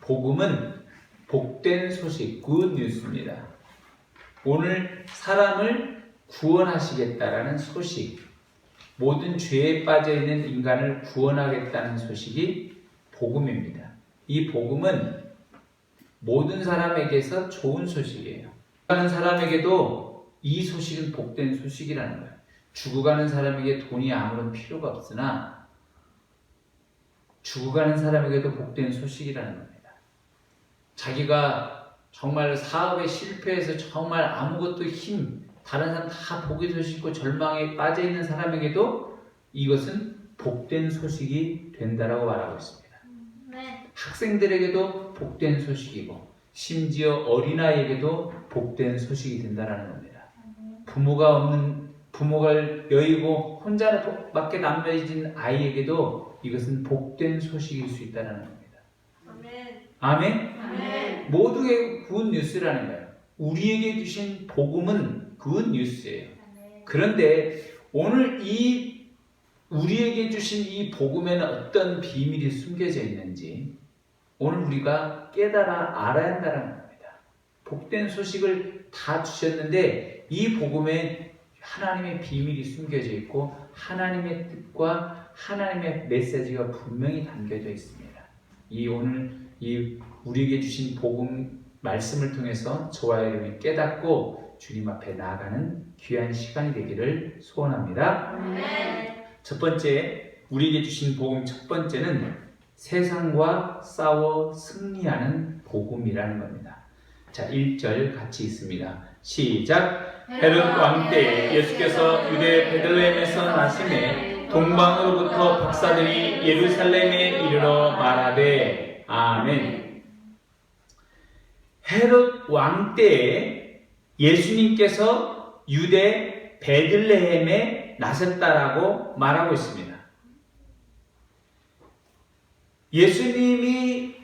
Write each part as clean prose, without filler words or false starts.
복음은 복된 소식, 굿 뉴스입니다. 오늘 사람을 구원하시겠다라는 소식, 모든 죄에 빠져있는 인간을 구원하겠다는 소식이 복음입니다. 이 복음은 모든 사람에게서 좋은 소식이에요. 죽어가는 사람에게도 이 소식은 복된 소식이라는 거예요. 죽어가는 사람에게 돈이 아무런 필요가 없으나 죽어가는 사람에게도 복된 소식이라는 겁니다. 자기가 정말 사업에 실패해서 정말 아무것도 다른 사람 다 복이 소식이고 절망에 빠져있는 사람에게도 이것은 복된 소식이 된다라고 말하고 있습니다. 학생들에게도 복된 소식이고 심지어 어린아이에게도 복된 소식이 된다라는 겁니다. 부모가 여의고 혼자밖에 남겨진 아이에게도 이것은 복된 소식일 수 있다는 겁니다. 아멘? 아멘? 모두의 굿 뉴스라는 거예요. 우리에게 주신 복음은 굿 뉴스예요. 그런데 오늘 우리에게 주신 이 복음에는 어떤 비밀이 숨겨져 있는지 오늘 우리가 깨달아 알아야 한다는 겁니다. 복된 소식을 다 주셨는데 이 복음에 하나님의 비밀이 숨겨져 있고 하나님의 뜻과 하나님의 메시지가 분명히 담겨져 있습니다. 오늘 우리에게 주신 복음 말씀을 통해서 저와 여러분이 깨닫고 주님 앞에 나아가는 귀한 시간이 되기를 소원합니다. 첫 번째, 우리에게 주신 복음 첫 번째는 세상과 싸워 승리하는 복음이라는 겁니다. 자, 1절 같이 있습니다. 시작! 헤롯 왕 때 예수께서 유대 베들레헴에서 나심에 동방으로부터 박사들이 예루살렘에 이르러 말하되 아멘. 헤롯 왕 때에 예수님께서 유대 베들레헴에 나셨다라고 말하고 있습니다. 예수님이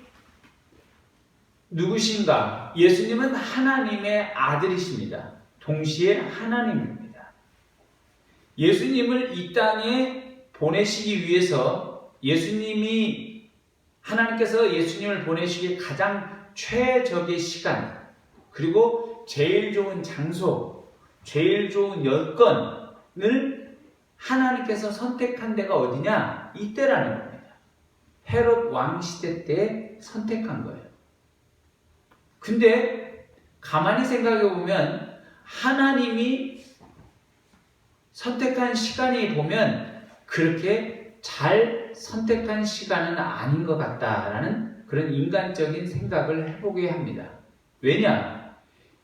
누구신가? 예수님은 하나님의 아들이십니다. 동시에 하나님입니다. 예수님을 이 땅에 보내시기 위해서 하나님께서 예수님을 보내시기에 가장 최적의 시간, 그리고 제일 좋은 장소, 제일 좋은 여건을 하나님께서 선택한 데가 어디냐? 이때라는 겁니다. 헤롯 왕 시대 때 선택한 거예요. 근데 가만히 생각해 보면 하나님이 선택한 시간이 보면 그렇게 잘 선택한 시간은 아닌 것 같다라는 그런 인간적인 생각을 해보게 합니다. 왜냐?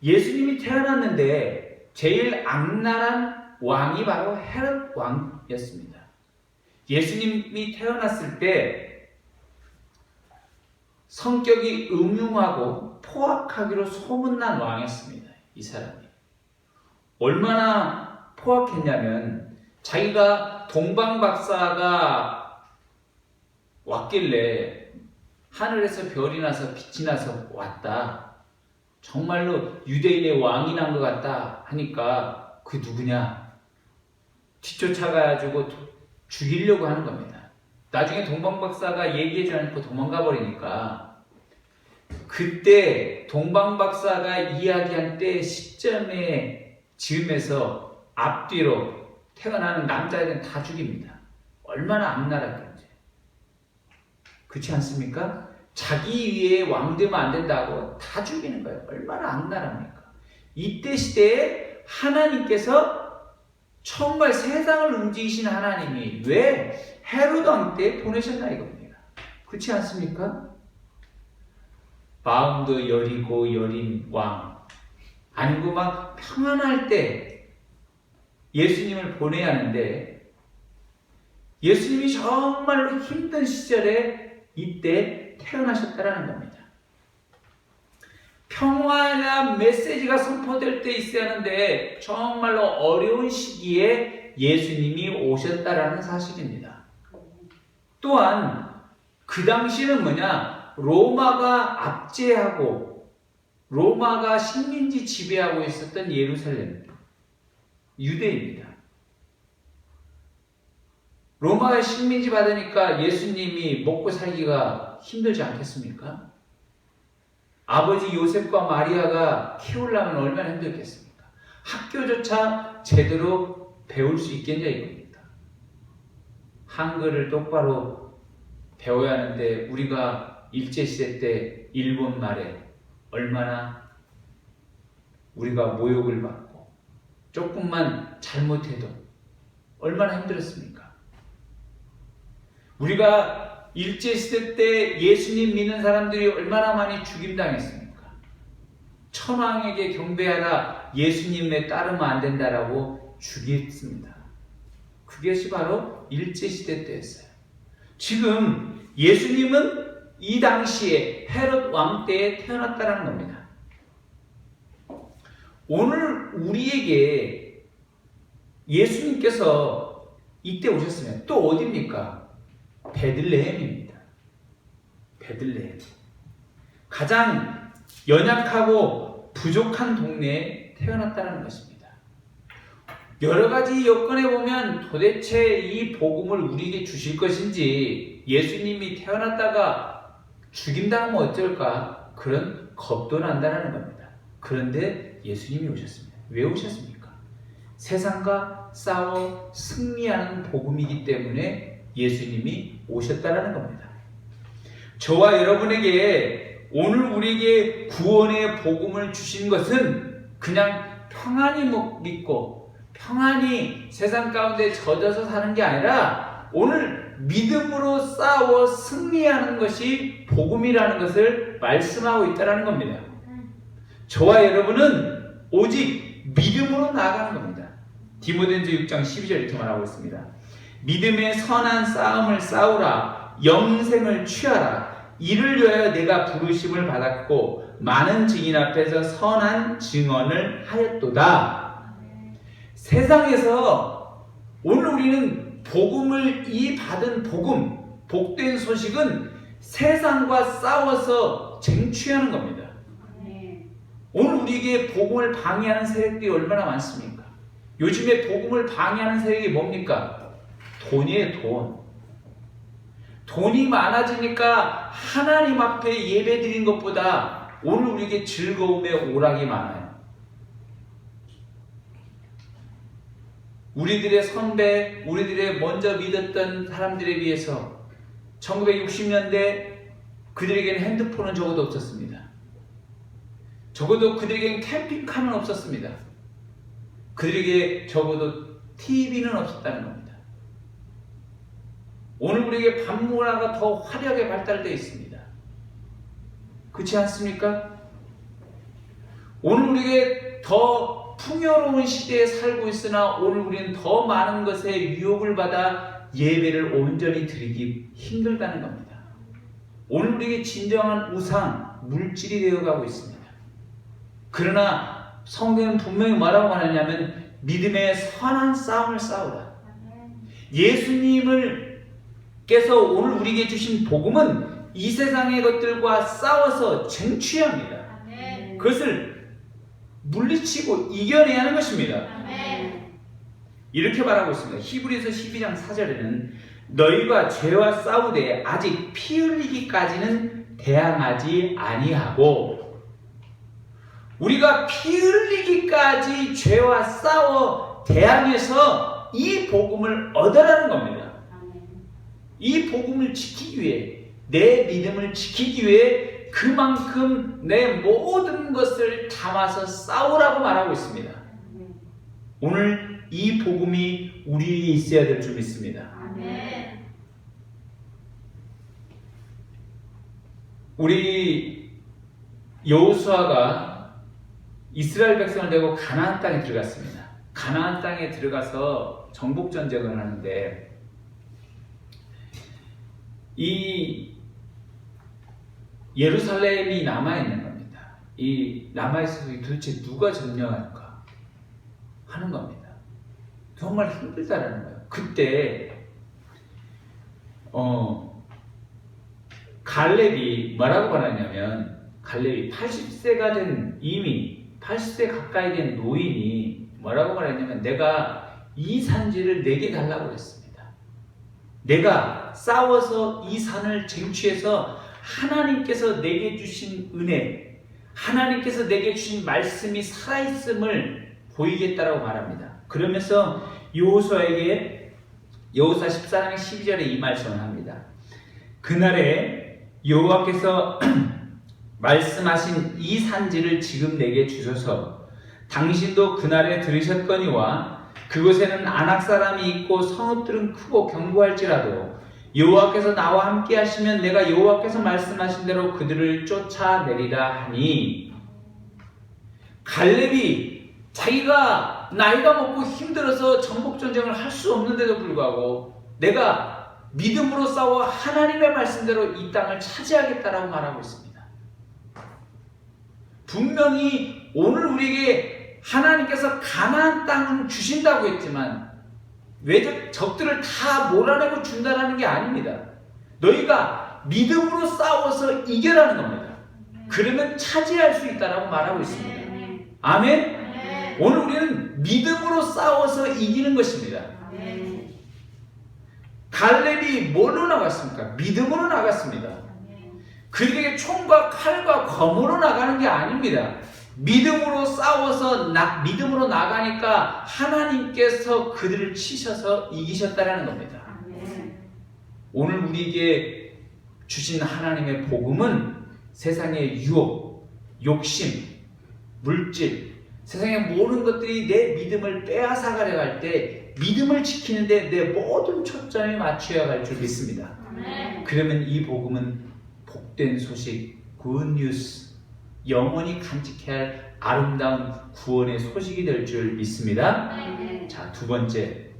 예수님이 태어났는데 제일 악랄한 왕이 바로 헤롯 왕이었습니다. 예수님이 태어났을 때 성격이 음흉하고 포악하기로 소문난 왕이었습니다. 이 사람이. 얼마나 포악했냐면 자기가 동방박사가 왔길래 하늘에서 별이 나서 빛이 나서 왔다. 정말로 유대인의 왕이 난 것 같다 하니까 그 누구냐? 뒤쫓아가지고 죽이려고 하는 겁니다. 나중에 동방박사가 얘기해주지 않고 도망가 버리니까 그때 동방박사가 이야기한 때 시점에 즈음에서 앞뒤로 태어나는 남자애들은 다 죽입니다. 얼마나 악랄했던지. 그렇지 않습니까? 자기 위에 왕 되면 안 된다고 다 죽이는 거예요. 얼마나 악랄합니까? 이때 시대에 하나님께서 정말 세상을 움직이신 하나님이 왜 헤롯 왕 때 보내셨나 이겁니다. 그렇지 않습니까? 마음도 여리고 여린 왕, 아니고 막 평안할 때 예수님을 보내야 하는데 예수님이 정말로 힘든 시절에 이때 태어나셨다라는 겁니다. 평화나 메시지가 선포될 때 있어야 하는데 정말로 어려운 시기에 예수님이 오셨다라는 사실입니다. 또한 그 당시는 로마가 압제하고 로마가 식민지 지배하고 있었던 예루살렘, 유대입니다. 로마의 식민지 받으니까 예수님이 먹고 살기가 힘들지 않겠습니까? 아버지 요셉과 마리아가 키우려면 얼마나 힘들겠습니까? 학교조차 제대로 배울 수 있겠냐 이겁니다. 한글을 똑바로 배워야 하는데 우리가 일제시대 때 일본 말에 얼마나 우리가 모욕을 받고 조금만 잘못해도 얼마나 힘들었습니까? 우리가 일제시대 때 예수님 믿는 사람들이 얼마나 많이 죽임당했습니까? 천황에게 경배하라, 예수님에 따르면 안 된다라고 죽였습니다. 그것이 바로 일제시대 때였어요. 지금 예수님은 이 당시에 헤롯 왕 때에 태어났다는 겁니다. 오늘 우리에게 예수님께서 이때 오셨으면 또 어디입니까? 베들레헴입니다. 베들레헴. 가장 연약하고 부족한 동네에 태어났다는 것입니다. 여러 가지 여건에 보면 도대체 이 복음을 우리에게 주실 것인지, 예수님이 태어났다가 죽임당하면 어쩔까, 그런 겁도 난다는 겁니다. 그런데 예수님이 오셨습니다. 왜 오셨습니까? 세상과 싸워 승리하는 복음이기 때문에 예수님이 오셨다는 겁니다. 저와 여러분에게 오늘 우리에게 구원의 복음을 주신 것은 그냥 평안히 믿고 평안히 세상 가운데 젖어서 사는 게 아니라 오늘 믿음으로 싸워 승리하는 것이 복음이라는 것을 말씀하고 있다는 겁니다. 저와 여러분은 오직 믿음으로 나아가는 겁니다. 디모데전서 6장 12절 이렇게 말하고 있습니다. 믿음의 선한 싸움을 싸우라, 영생을 취하라. 이를 위하여 내가 부르심을 받았고 많은 증인 앞에서 선한 증언을 하였도다. 세상에서 오늘 우리는 복음을 이 받은 복음, 복된 소식은 세상과 싸워서 쟁취하는 겁니다. 오늘 우리에게 복음을 방해하는 세력들이 얼마나 많습니까? 요즘에 복음을 방해하는 세력이 뭡니까? 돈이에요, 돈. 돈이 많아지니까 하나님 앞에 예배 드린 것보다 오늘 우리에게 즐거움의 오락이 많아요. 우리들의 선배, 우리들의 먼저 믿었던 사람들에 비해서 1960년대 그들에게는 핸드폰은 적어도 없었습니다. 적어도 그들에게는 캠핑카는 없었습니다. 그들에게 적어도 TV는 없었다는 겁니다. 오늘 우리에게 밤문화가 더 화려하게 발달되어 있습니다. 그렇지 않습니까? 오늘 우리에게 더 풍요로운 시대에 살고 있으나 오늘 우리는 더 많은 것에 유혹을 받아 예배를 온전히 드리기 힘들다는 겁니다. 오늘 우리에게 진정한 우상, 물질이 되어가고 있습니다. 그러나 성경은 분명히 뭐라고 말하냐면 믿음의 선한 싸움을 싸우라. 예수님께서 오늘 우리에게 주신 복음은 이 세상의 것들과 싸워서 쟁취합니다. 그것을 물리치고 이겨내야 하는 것입니다. 이렇게 말하고 있습니다. 히브리서 12장 4절에는 너희가 죄와 싸우되 아직 피 흘리기까지는 대항하지 아니하고, 우리가 피 흘리기까지 죄와 싸워 대항해서 이 복음을 얻으라는 겁니다. 이 복음을 지키기 위해, 내 믿음을 지키기 위해 그만큼 내 모든 것을 담아서 싸우라고 말하고 있습니다. 오늘 이 복음이 우리에게 있어야 될 줄 믿습니다. 우리 여호수아가 이스라엘 백성을 데리고 가나안 땅에 들어갔습니다. 가나안 땅에 들어가서 정복 전쟁을 하는데 이 예루살렘이 남아있는 겁니다. 이 남아있어서 도대체 누가 점령할까 하는 겁니다. 정말 힘들다라는 거예요. 그때 갈렙이 뭐라고 말하냐면, 갈렙이 80세가 된, 이미 80세 가까이 된 노인이 뭐라고 말했냐면, 내가 이 산지를 내게 달라고 했습니다. 내가 싸워서 이 산을 쟁취해서 하나님께서 내게 주신 은혜, 하나님께서 내게 주신 말씀이 살아있음을 보이겠다라고 말합니다. 그러면서 여호수아에게 여호수아 14장 12절에 이 말씀을 합니다. 그날에 여호와께서 말씀하신 이 산지를 지금 내게 주소서. 당신도 그날에 들으셨거니와 그곳에는 아낙 사람이 있고 성읍들은 크고 견고할지라도 여호와께서 나와 함께 하시면 내가 여호와께서 말씀하신 대로 그들을 쫓아내리라 하니, 갈렙이 자기가 나이가 먹고 힘들어서 정복전쟁을 할 수 없는데도 불구하고 내가 믿음으로 싸워 하나님의 말씀대로 이 땅을 차지하겠다라고 말하고 있습니다. 분명히 오늘 우리에게 하나님께서 가나안 땅은 주신다고 했지만 외적 적들을 다 몰아내고 준다라는 게 아닙니다. 너희가 믿음으로 싸워서 이겨라는 겁니다. 그러면 차지할 수 있다라고 말하고 있습니다. 아멘? 오늘 우리는 믿음으로 싸워서 이기는 것입니다. 갈렙이 뭘로 나갔습니까? 믿음으로 나갔습니다. 그들에게 총과 칼과 검으로 나가는 게 아닙니다. 믿음으로 싸워서 믿음으로 나가니까 하나님께서 그들을 치셔서 이기셨다라는 겁니다. 오늘 우리에게 주신 하나님의 복음은 세상의 유혹, 욕심, 물질, 세상의 모든 것들이 내 믿음을 빼앗아가려 할 때 믿음을 지키는데 내 모든 초점이 맞춰야 할 줄 믿습니다. 그러면 이 복음은 복된 소식, 굿뉴스, 영원히 간직해야 할 아름다운 구원의 소식이 될 줄 믿습니다. 자, 두 번째,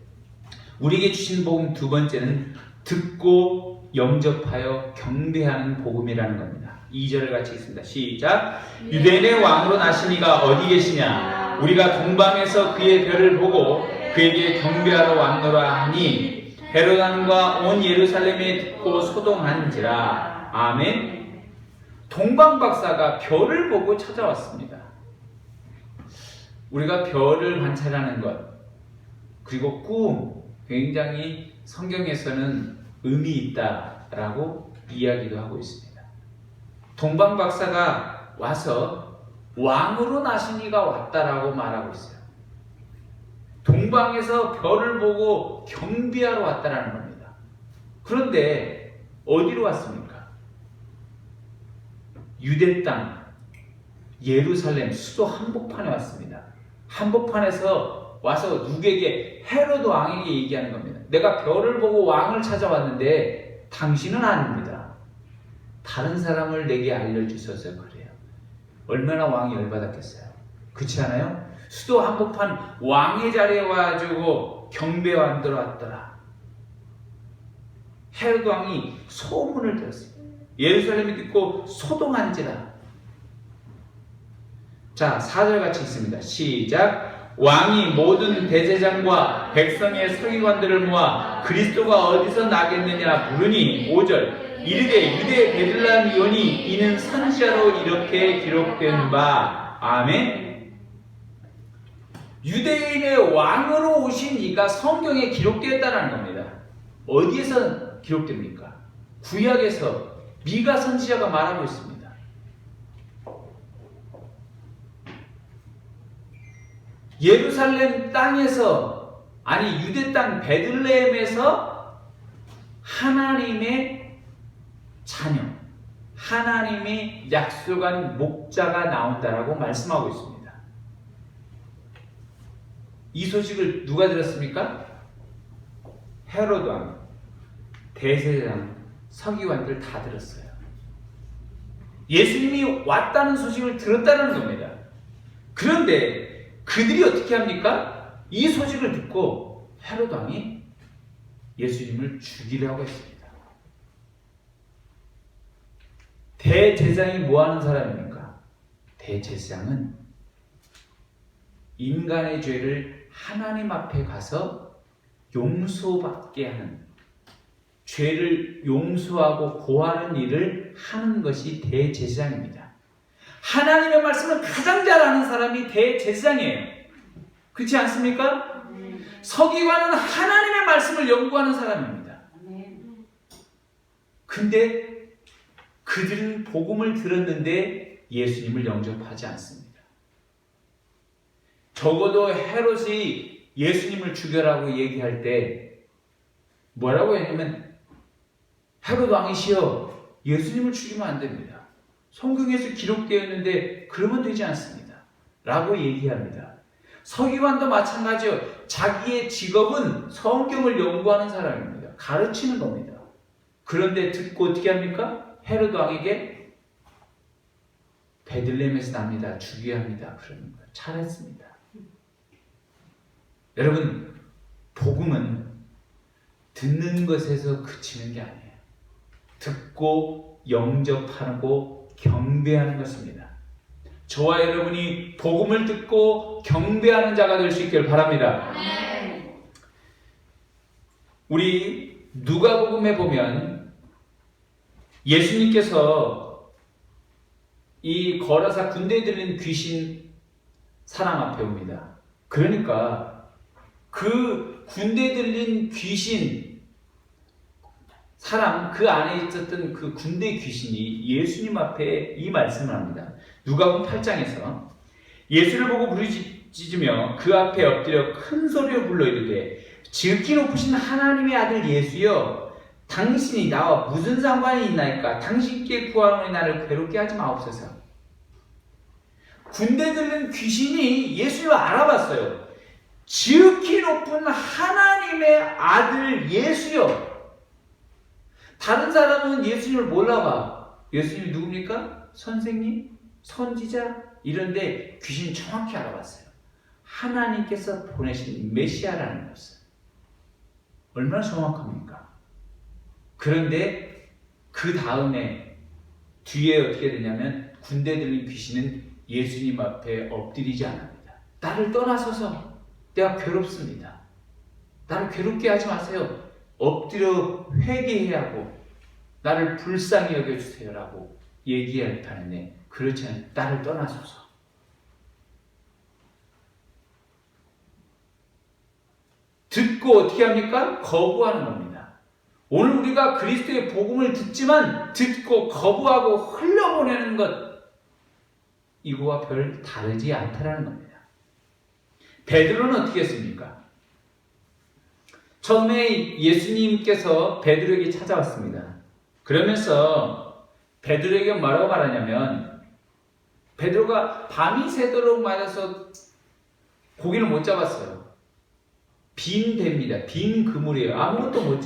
우리에게 주신 복음 두 번째는 듣고 영접하여 경배하는 복음이라는 겁니다. 2절을 같이 읽습니다. 시작. 유대인의 왕으로 나신 이가 어디 계시냐? 우리가 동방에서 그의 별을 보고 그에게 경배하러 왔노라 하니 헤롯 왕과 온 예루살렘에 듣고 소동한지라. 아멘. 동방 박사가 별을 보고 찾아왔습니다. 우리가 별을 관찰하는 것, 그리고 꿈, 굉장히 성경에서는 의미 있다라고 이야기도 하고 있습니다. 동방 박사가 와서 왕으로 나신 이가 왔다라고 말하고 있어요. 동방에서 별을 보고 경배하러 왔다라는 겁니다. 그런데 어디로 왔습니까? 유대 땅, 예루살렘 수도 한복판에 왔습니다. 한복판에서 와서 누구에게? 헤롯 왕에게 얘기하는 겁니다. 내가 별을 보고 왕을 찾아왔는데 당신은 아닙니다. 다른 사람을 내게 알려주셔서 그래요. 얼마나 왕이 열받았겠어요. 그렇지 않아요? 수도 한복판 왕의 자리에 와가지고 경배왕들어 왔더라. 헤롯 왕이 소문을 들었습니다. 예루살렘이 듣고 소동한지라. 자, 4절 같이 읽습니다. 시작. 왕이 모든 대제장과 백성의 서기관들을 모아 그리스도가 어디서 나겠느냐 물으니 5절. 이르되 유대 베들레헴이오니 이는 선지자로 이렇게 기록된 바. 아멘. 유대인의 왕으로 오신 이가 성경에 기록되었다는 겁니다. 어디에서 기록됩니까? 구약에서 미가 선지자가 말하고 있습니다. 예루살렘 땅에서, 아니 유대 땅 베들레헴에서 하나님의 자녀, 하나님의 약속한 목자가 나온다라고 말씀하고 있습니다. 이 소식을 누가 들었습니까? 헤롯 왕, 대제사장, 서기관들 다 들었어요. 예수님이 왔다는 소식을 들었다는 겁니다. 그런데 그들이 어떻게 합니까? 이 소식을 듣고 헤롯 왕이 예수님을 죽이려고 했습니다. 대제사장이 뭐 하는 사람입니까? 대제사장은 인간의 죄를 하나님 앞에 가서 용서받게 하는, 죄를 용서하고 고하는 일을 하는 것이 대제사장입니다. 하나님의 말씀을 가장 잘 아는 사람이 대제사장이에요. 그렇지 않습니까? 서기관은 하나님의 말씀을 연구하는 사람입니다. 근데 그들은 복음을 들었는데 예수님을 영접하지 않습니다. 적어도 헤롯이 예수님을 죽여라고 얘기할 때 뭐라고 했냐면 헤롯 왕이시여 예수님을 죽이면 안 됩니다. 성경에서 기록되어 있는데 그러면 되지 않습니다. 라고 얘기합니다. 서기관도 마찬가지요. 자기의 직업은 성경을 연구하는 사람입니다. 가르치는 겁니다. 그런데 듣고 어떻게 합니까? 헤롯 왕에게 베들레헴에서 납니다. 죽여야 합니다. 그러는 거예요. 잘했습니다. 여러분, 복음은 듣는 것에서 그치는 게 아니에요. 듣고 영접하고 경배하는 것입니다. 저와 여러분이 복음을 듣고 경배하는 자가 될 수 있기를 바랍니다. 우리 누가복음에 보면 예수님께서 이 거라사 군대에 들린 귀신 사람 앞에 옵니다. 그러니까 그 군대에 들린 귀신 사람, 그 안에 있었던 그 군대 귀신이 예수님 앞에 이 말씀을 합니다. 누가복음 8장에서 예수를 보고 부르짖으며 그 앞에 엎드려 큰 소리로 불러 이르되 지극히 높으신 하나님의 아들 예수여 당신이 나와 무슨 상관이 있나이까? 당신께 구하노니 나를 괴롭게 하지 마옵소서. 군대 들린 귀신이 예수님을 알아봤어요. 지극히 높은 하나님의 아들 예수여. 다른 사람은 예수님을 몰라봐. 예수님이 누굽니까? 선생님? 선지자? 이런데 귀신이 정확히 알아봤어요. 하나님께서 보내신 메시아라는 것을. 얼마나 정확합니까? 그런데 그 다음에 뒤에 어떻게 되냐면 군대 들린 귀신은 예수님 앞에 엎드리지 않습니다. 나를 떠나서서 내가 괴롭습니다. 나를 괴롭게 하지 마세요. 엎드려 회개해야 하고 나를 불쌍히 여겨주세요 라고 얘기할 판인데 그렇지 않아요. 나를 떠나소서. 듣고 어떻게 합니까? 거부하는 겁니다. 오늘 우리가 그리스도의 복음을 듣지만 듣고 거부하고 흘려보내는 것 이거와 별 다르지 않다라는 겁니다. 베드로는 어떻게 했습니까? 처음에 예수님께서 베드로에게 찾아왔습니다. 그러면서 베드로에게 뭐라고 말하냐면 베드로가 밤이 새도록 맞아서 고기를 못 잡았어요. 빈 배입니다. 빈 그물이에요. 아무것도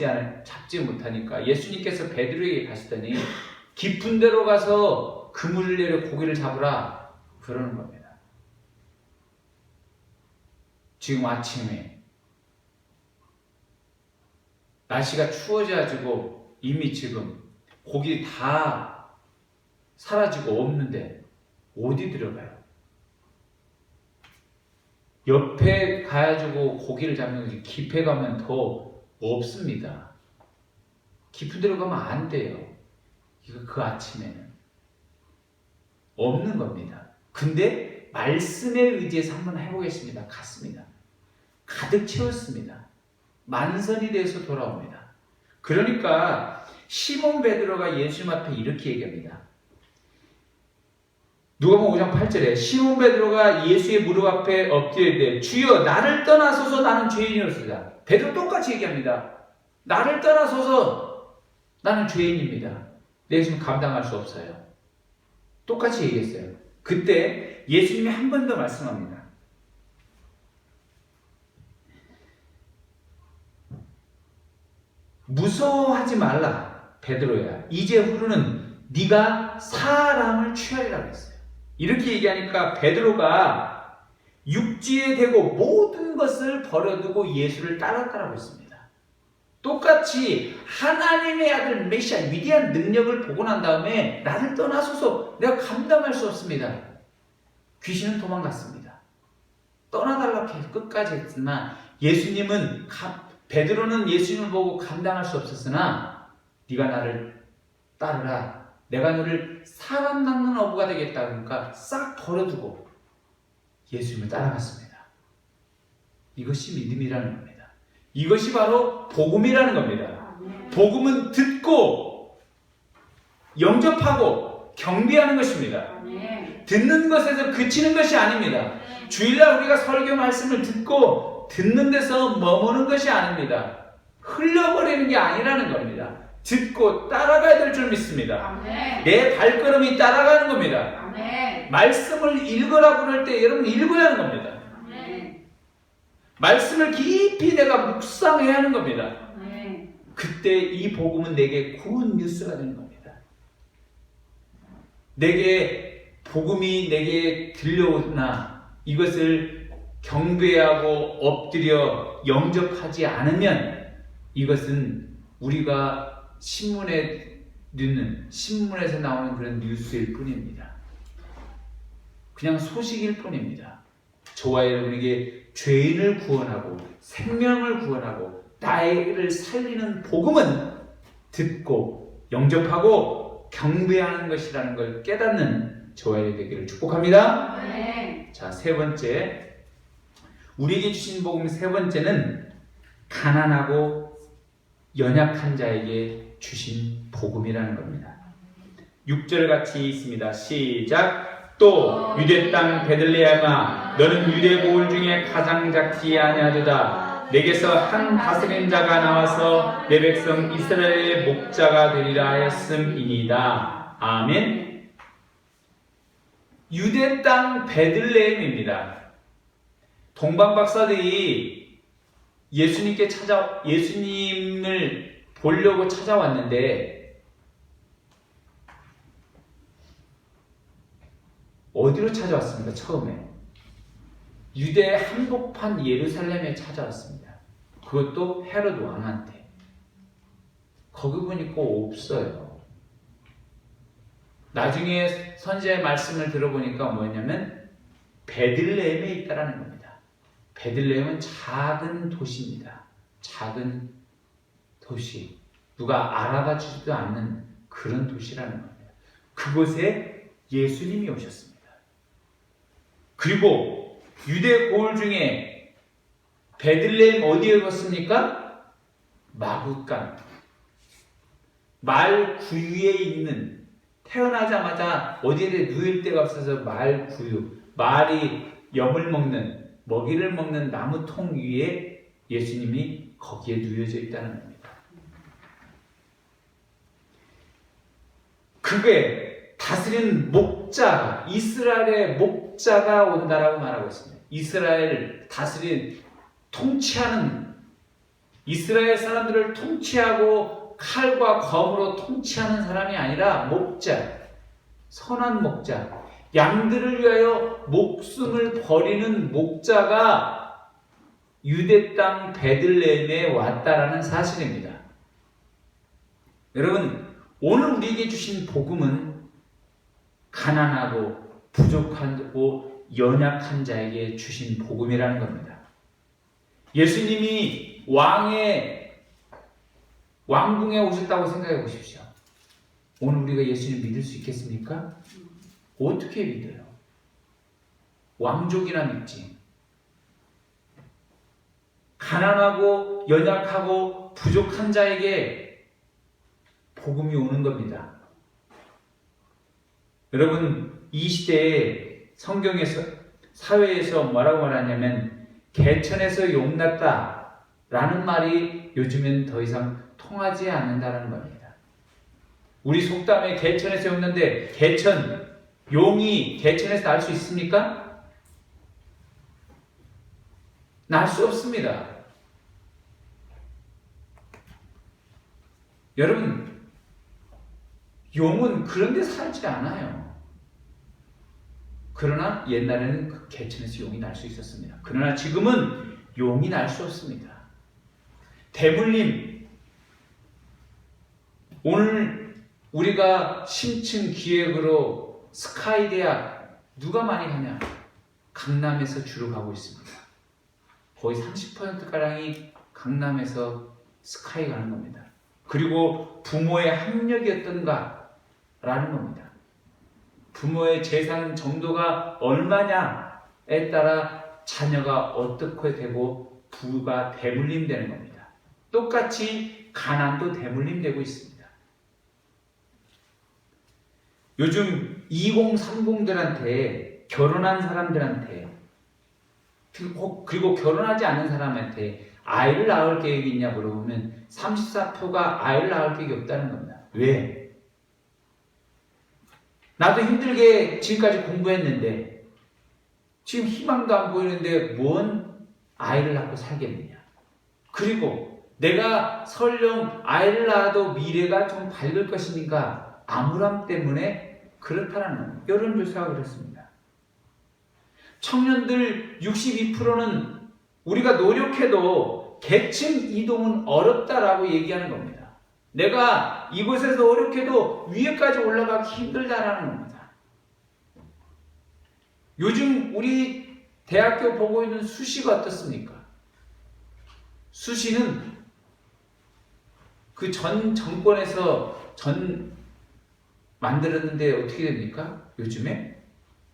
잡지 못하니까 예수님께서 베드로에게 가시더니 깊은 데로 가서 그물을 내려 고기를 잡으라 그러는 겁니다. 지금 아침에 날씨가 추워져가지고 이미 지금 고기 다 사라지고 없는데 어디 들어가요? 옆에 가가지고 고기를 잡는 거지 깊게 가면 더 없습니다. 깊은 데로 가면 안 돼요. 이거 그 아침에는 없는 겁니다. 근데 말씀에 의지해서 한번 해보겠습니다. 갔습니다. 가득 채웠습니다. 만선이 돼서 돌아옵니다. 그러니까 시몬 베드로가 예수님 앞에 이렇게 얘기합니다. 누가복음 5장 8절에 시몬 베드로가 예수의 무릎 앞에 엎드리되 주여 나를 떠나소서 나는 죄인이었습니다. 베드로 똑같이 얘기합니다. 나를 떠나소서 나는 죄인입니다. 내가 지금 감당할 수 없어요. 똑같이 얘기했어요. 그때 예수님이 한 번 더 말씀합니다. 무서워하지 말라 베드로야. 이제 후로는 네가 사람을 취하리라 그랬어요. 이렇게 얘기하니까 베드로가 육지에 대고 모든 것을 버려두고 예수를 따랐다라고 했습니다. 똑같이 하나님의 아들 메시아 위대한 능력을 보고 난 다음에 나를 떠나소서 내가 감당할 수 없습니다. 귀신은 도망갔습니다. 떠나달라고 해서 끝까지 했으나 예수님은 베드로는 예수님을 보고 감당할 수 없었으나 네가 나를 따르라. 내가 너를 사람 낚는 어부가 되겠다. 그러니까 싹 버려두고 예수님을 따라갔습니다. 이것이 믿음이라는 겁니다. 이것이 바로 복음이라는 겁니다. 복음은 듣고 영접하고 경배하는 것입니다. 아멘. 듣는 것에서 그치는 것이 아닙니다. 주일날 우리가 설교 말씀을 듣고 듣는 데서 머무는 것이 아닙니다. 흘려버리는 게 아니라는 겁니다. 듣고 따라가야 될 줄 믿습니다. 아멘. 내 발걸음이 따라가는 겁니다. 아멘. 말씀을 읽으라고 그럴 때 여러분 읽어야 하는 겁니다. 아멘. 말씀을 깊이 내가 묵상해야 하는 겁니다. 아멘. 그때 이 복음은 내게 굿 뉴스가 되는 겁니다. 내게 복음이 내게 들려오나 이것을 경배하고 엎드려 영접하지 않으면 이것은 우리가 신문에서 나오는 그런 뉴스일 뿐입니다. 그냥 소식일 뿐입니다. 저와 여러분에게 죄인을 구원하고 생명을 구원하고 나를 살리는 복음은 듣고 영접하고 경배하는 것이라는 걸 깨닫는 저와 여러분이 되기를 축복합니다. 아멘. 자, 세 번째, 우리에게 주신 복음 세 번째는 가난하고 연약한 자에게 주신 복음이라는 겁니다. 6절 같이 있습니다. 시작. 또 유대 땅 베들레헴아 너는 유대 고을 중에 가장 작지 아니하도다. 내게서 한 다스린 자가 나와서 내 백성 이스라엘의 목자가 되리라 하였음이니이다. 아멘. 유대 땅 베들레헴입니다. 동방 박사들이 예수님을 보려고 찾아왔는데 어디로 찾아왔습니까? 처음에 유대 한복판 예루살렘에 찾아왔습니다. 그것도 헤롯 왕한테. 거기 보니까 없어요. 나중에 선지자의 말씀을 들어보니까 뭐냐면 베들레헴에 있다라는 겁니다. 베들레헴은 작은 도시입니다. 작은 도시. 누가 알아봐 주지도 않는 그런 도시라는 겁니다. 그곳에 예수님이 오셨습니다. 그리고 유대 고을 중에 베들레헴 어디에 갔습니까? 마굿간. 말 구유에 있는, 태어나자마자 어디에 누일 데가 없어서 말 구유, 말이 염을 먹는, 먹이를 먹는 나무통 위에 예수님이 거기에 누워져 있다는 겁니다. 그게 다스리는 목자, 이스라엘의 목자가 온다라고 말하고 있습니다. 이스라엘을 다스린, 통치하는, 이스라엘 사람들을 통치하고 칼과 검으로 통치하는 사람이 아니라 목자, 선한 목자, 양들을 위하여 목숨을 버리는 목자가 유대 땅 베들레헴에 왔다라는 사실입니다. 여러분, 오늘 우리에게 주신 복음은 가난하고 부족하고 연약한 자에게 주신 복음이라는 겁니다. 예수님이 왕궁에 오셨다고 생각해 보십시오. 오늘 우리가 예수님 믿을 수 있겠습니까? 어떻게 믿어요? 왕족이나 믿지. 가난하고 연약하고 부족한 자에게 복음이 오는 겁니다. 여러분, 이 시대에 성경에서, 사회에서 뭐라고 말하냐면 개천에서 용났다 라는 말이 요즘엔 더 이상 통하지 않는다는 겁니다. 우리 속담에 개천에서 용났는데 용이 개천에서 날 수 있습니까? 날 수 없습니다. 여러분, 용은 그런 데 살지 않아요. 그러나 옛날에는 그 개천에서 용이 날 수 있었습니다. 그러나 지금은 용이 날 수 없습니다. 대물림, 오늘 우리가 심층 기획으로 스카이 대학 누가 많이 가냐? 강남에서 주로 가고 있습니다. 거의 30%가량이 강남에서 스카이 가는 겁니다. 그리고 부모의 학력이 어떤가라는 겁니다. 부모의 재산 정도가 얼마냐에 따라 자녀가 어떻게 되고 부가 대물림되는 겁니다. 똑같이 가난도 대물림되고 있습니다. 요즘 2030들한테 결혼한 사람들한테 그리고 결혼하지 않은 사람한테 아이를 낳을 계획이 있냐 물어보면 34%가 아이를 낳을 계획이 없다는 겁니다. 왜? 나도 힘들게 지금까지 공부했는데 지금 희망도 안 보이는데 뭔 아이를 낳고 살겠느냐. 그리고 내가 설령 아이를 낳아도 미래가 좀 밝을 것이니까 암울함 때문에 그렇다는 겁니다. 여론조사가 그렇습니다. 청년들 62%는 우리가 노력해도 계층 이동은 어렵다라고 얘기하는 겁니다. 내가 이곳에서 어렵게도 위에까지 올라가기 힘들다라는 겁니다. 요즘 우리 대학교 보고 있는 수시가 어떻습니까? 수시는 그 전 정권에서 만들었는데 어떻게 됩니까? 요즘에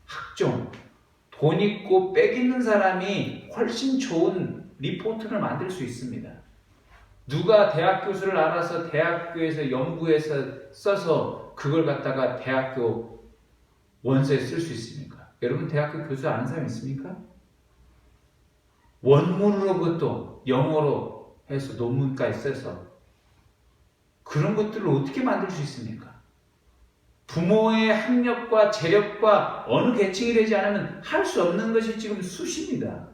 학종, 돈 있고 빽 있는 사람이 훨씬 좋은 리포트를 만들 수 있습니다. 누가 대학 교수를 알아서 대학교에서 연구해서 써서 그걸 갖다가 대학교 원서에 쓸 수 있습니까? 여러분 대학교 교수 아는 사람 있습니까? 원문으로부터 영어로 해서 논문까지 써서 그런 것들을 어떻게 만들 수 있습니까? 부모의 학력과 재력과 어느 계층이 되지 않으면 할 수 없는 것이 지금 수시입니다.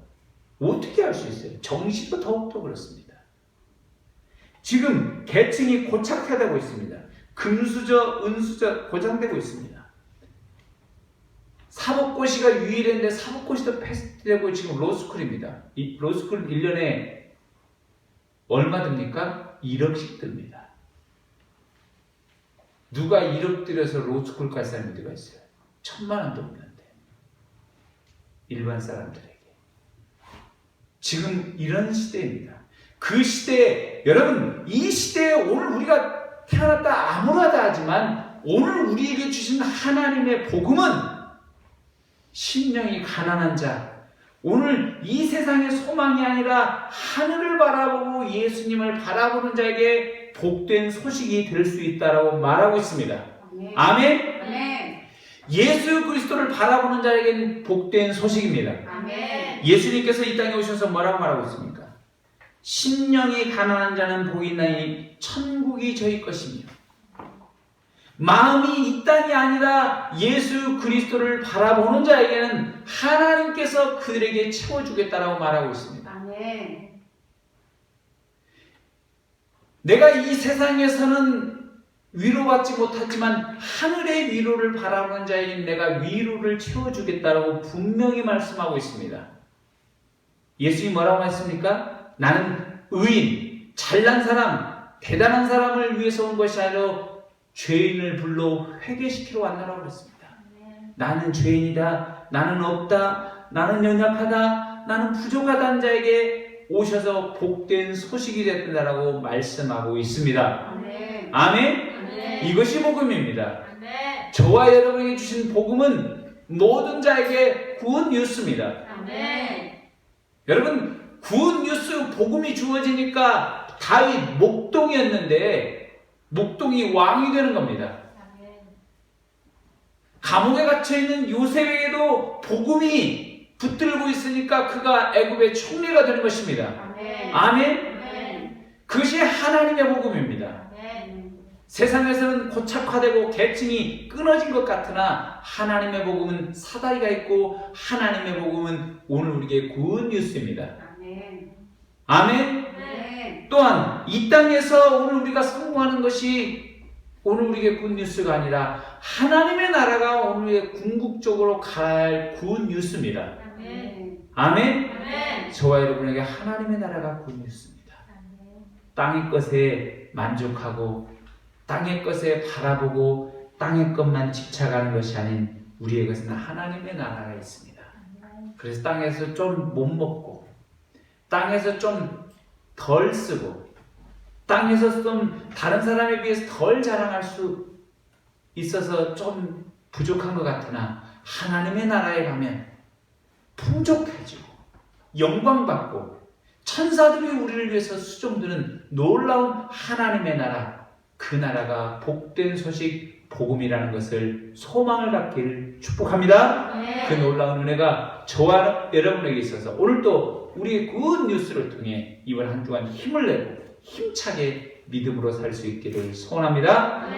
어떻게 할 수 있어요? 정시도 더욱더 그렇습니다. 지금 계층이 고착화되고 있습니다. 금수저, 은수저 고장되고 있습니다. 사법고시가 유일했는데 사법고시도 패스트되고 지금 로스쿨입니다. 이 로스쿨 1년에 얼마 듭니까? 1억씩 듭니다. 누가 1억 들여서 로스쿨 갈 사람이 누가 있어요? 1000만 원도 없는데 일반 사람들에게 지금 이런 시대입니다. 그 시대에 여러분 이 시대에 오늘 우리가 태어났다 암울하다 하지만 오늘 우리에게 주신 하나님의 복음은 심령이 가난한 자 오늘 이 세상의 소망이 아니라 하늘을 바라보고 예수님을 바라보는 자에게 복된 소식이 될 수 있다라고 말하고 있습니다. 아멘. 아멘. 예수 그리스도를 바라보는 자에게는 복된 소식입니다. 아멘. 예수님께서 이 땅에 오셔서 뭐라고 말하고 있습니까? 심령이 가난한 자는 복이 있나니 천국이 저희 것이며 마음이 이 땅이 아니라 예수 그리스도를 바라보는 자에게는 하나님께서 그들에게 채워주겠다라고 말하고 있습니다. 아멘. 내가 이 세상에서는 위로받지 못하지만 하늘의 위로를 바라보는 자에게는 내가 위로를 채워주겠다라고 분명히 말씀하고 있습니다. 예수님이 뭐라고 했습니까? 나는 의인, 잘난 사람, 대단한 사람을 위해서 온 것이 아니라 죄인을 불러 회개시키러 왔노라고 그랬습니다. 나는 죄인이다, 나는 없다, 나는 연약하다, 나는 부족하다는 자에게 오셔서 복된 소식이 됐다라고 말씀하고 있습니다. 아멘. 아멘? 아멘. 이것이 복음입니다. 아멘. 저와 여러분에게 주신 복음은 모든 자에게 구원 뉴스입니다. 아멘. 여러분 구원 뉴스 복음이 주어지니까 다윗 목동이었는데 목동이 왕이 되는 겁니다. 아멘. 감옥에 갇혀있는 요셉에게도 복음이 붙들고 있으니까 그가 애굽의 총리가 되는 것입니다. 아멘. 아멘? 아멘. 그것이 하나님의 복음입니다. 아멘. 세상에서는 고착화되고 계층이 끊어진 것 같으나 하나님의 복음은 사다리가 있고 하나님의 복음은 오늘 우리에게 굿 뉴스입니다. 아멘. 아멘? 아멘. 또한 이 땅에서 오늘 우리가 성공하는 것이 오늘 우리에게 굿 뉴스가 아니라 하나님의 나라가 오늘 우리의 궁극적으로 갈 굿 뉴스입니다. 아멘. 아멘? 아멘. 저와 여러분에게 하나님의 나라가 굿 뉴스입니다. 아멘. 땅의 것에 만족하고 땅의 것에 바라보고 땅의 것만 집착하는 것이 아닌 우리의 것은 하나님의 나라가 있습니다. 그래서 땅에서 좀 못 먹고 땅에서 좀 덜 쓰고 땅에서 좀 다른 사람에 비해서 덜 자랑할 수 있어서 좀 부족한 것 같으나 하나님의 나라에 가면 풍족해지고 영광받고 천사들이 우리를 위해서 수종드는 놀라운 하나님의 나라 그 나라가 복된 소식 복음이라는 것을 소망을 갖기를 축복합니다. 그 놀라운 은혜가 저와 여러분에게 있어서 오늘도 우리의 굿 뉴스를 통해 이번 한 주간 힘을 내고 힘차게 믿음으로 살 수 있기를 소원합니다.